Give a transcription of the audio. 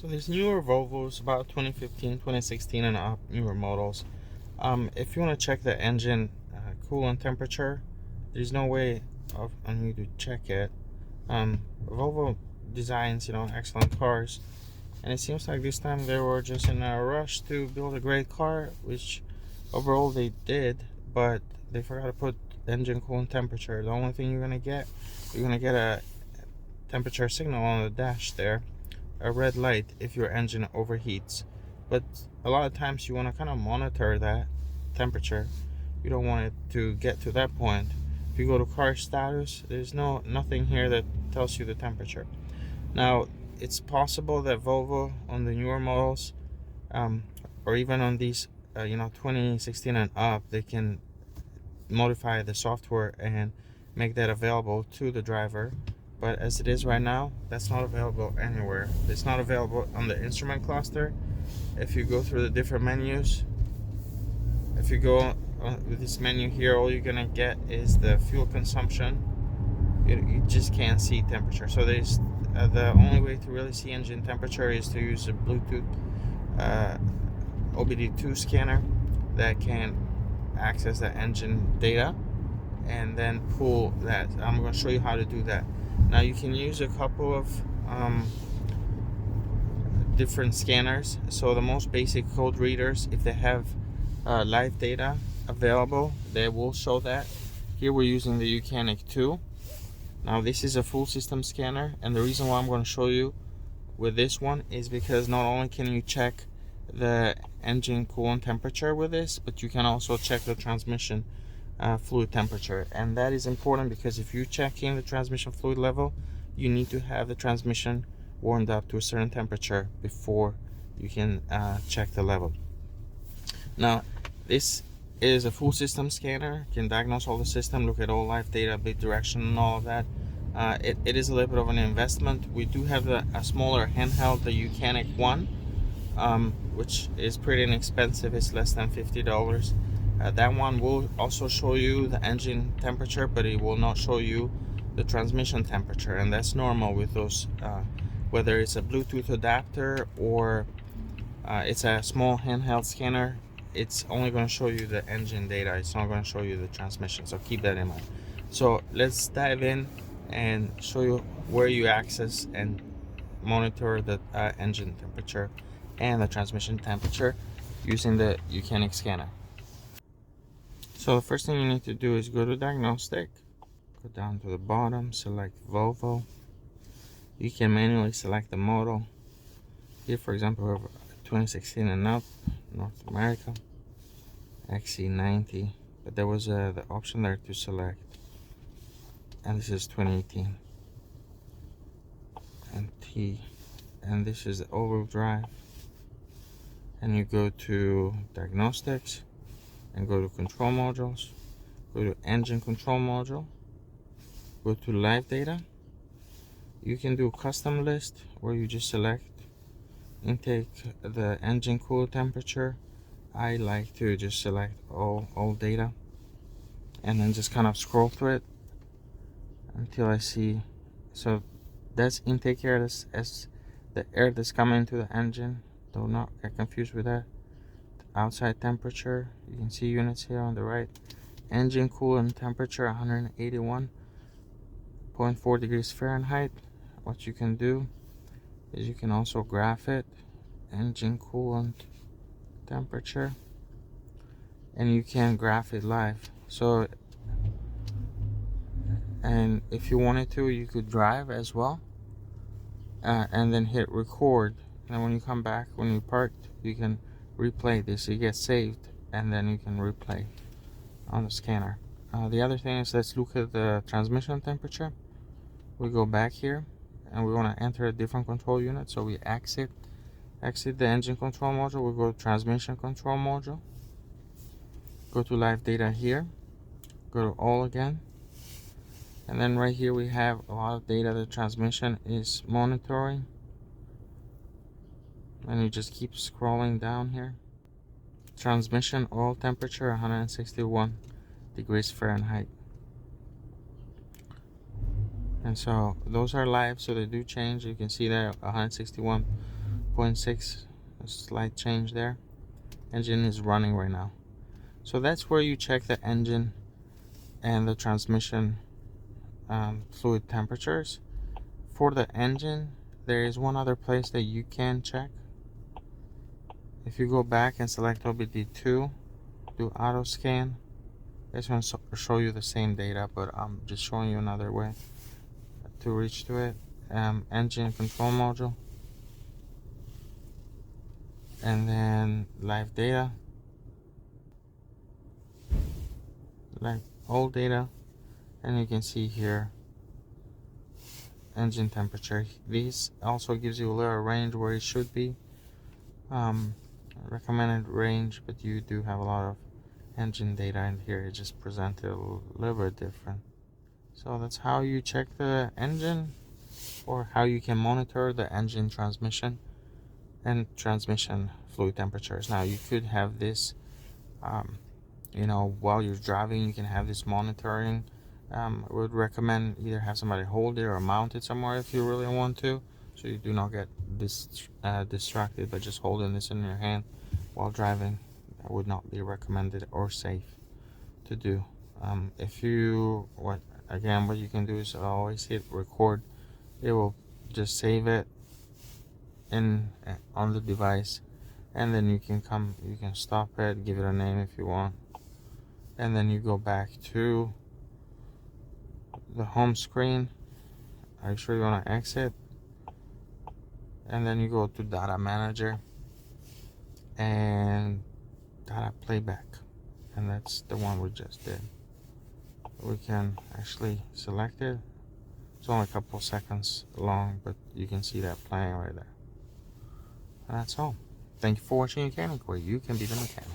So these newer Volvos, about 2015, 2016 and up, newer models. If you want to check the engine coolant temperature, there's no way on you to check it. Volvo designs, excellent cars, and it seems like this time they were just in a rush to build a great car, which overall they did, but they forgot to put engine coolant temperature. The only thing you're gonna get a temperature signal on the dash there, a red light if your engine overheats. But a lot of times you want to kind of monitor that temperature. You don't want it to get to that point. If you go to car status, there's nothing here that tells you the temperature. Now, it's possible that Volvo on the newer models, or even on these 2016 and up, they can modify the software and make that available to the driver. But as it is right now, that's not available anywhere. It's not available on the instrument cluster. If you go through the different menus, if you go with this menu here, all you're gonna get is the fuel consumption. You just can't see temperature. So there's the only way to really see engine temperature is to use a Bluetooth OBD2 scanner that can access the engine data and then pull that. I'm going to show you how to do that. Now you can use a couple of different scanners. So the most basic code readers, if they have live data available, they will show that. Here we're using the Ucanic 2. Now this is a full system scanner, and the reason why I'm going to show you with this one is because not only can you check the engine coolant temperature with this, but you can also check the transmission fluid temperature. And that is important because if you're checking the transmission fluid level, you need to have the transmission warmed up to a certain temperature before you can check the level. Now this is a full system scanner, can diagnose all the system, look at all live data, bit direction and all of that. It is a little bit of an investment. We do have a smaller handheld, the Ucanic 1, which is pretty inexpensive. It's less than $50. That one will also show you the engine temperature, but it will not show you the transmission temperature, and that's normal with those, whether it's a Bluetooth adapter or it's a small handheld scanner. It's only going to show you the engine data. It's not going to show you the transmission, so keep that in mind. So let's dive in and show you where you access and monitor the engine temperature and the transmission temperature using the Ucanic scanner. So the first thing you need to do is go to diagnostic, go down to the bottom, select Volvo. You can manually select the model. Here, for example, we have 2016 and up, North America, XC90, but there was the option there to select, and this is 2018, and T, and this is the all-wheel drive. And you go to diagnostics and go to control modules, go to engine control module, go to live data. You can do custom list where you just select intake, the engine cool temperature. I like to just select all data and then just kind of scroll through it until I see. So that's intake air, as the air that's coming into the engine. Do not get confused with that. Outside temperature, you can see units here on the right. Engine coolant temperature 181.4 degrees Fahrenheit. What you can do is you can also graph it, engine coolant temperature, and you can graph it live. So, and if you wanted to, you could drive as well, and then hit record. And when you come back, when you parked, you can replay this. It gets saved, and then you can replay on the scanner. The other thing is, let's look at the transmission temperature. We go back here, and we want to enter a different control unit, so we exit the engine control module. We go to transmission control module, go to live data here, go to all again, and then right here we have a lot of data the transmission is monitoring, and you just keep scrolling down here. Transmission oil temperature 161 degrees Fahrenheit. And so those are live, so they do change. You can see there 161 0.6, a slight change there. Engine is running right now. So that's where you check the engine and the transmission fluid temperatures. For the engine, there is one other place that you can check. If you go back and select OBD2, do auto scan. This one will show you the same data, but I'm just showing you another way to reach to it. Engine control module, and then live data, like old data, and you can see here engine temperature. This also gives you a little range where it should be. Recommended range, but you do have a lot of engine data in here. It just presented a little bit different. So that's how you check the engine, or how you can monitor the engine transmission and transmission fluid temperatures. Now you could have this while you're driving, you can have this monitoring. I would recommend either have somebody hold it or mount it somewhere if you really want to, so you do not get distracted by just holding this in your hand while driving. That would not be recommended or safe to do. What you can do is always hit record. It will just save it on the device, and then you can stop it, give it a name if you want, and then you go back to the home screen. Are you sure you want to exit? And then you go to data manager and data playback, and that's the one we just did. We can actually select it. It's only a couple seconds long, but you can see that playing right there. And that's all. Thank you for watching Mechanic, where you can be the mechanic.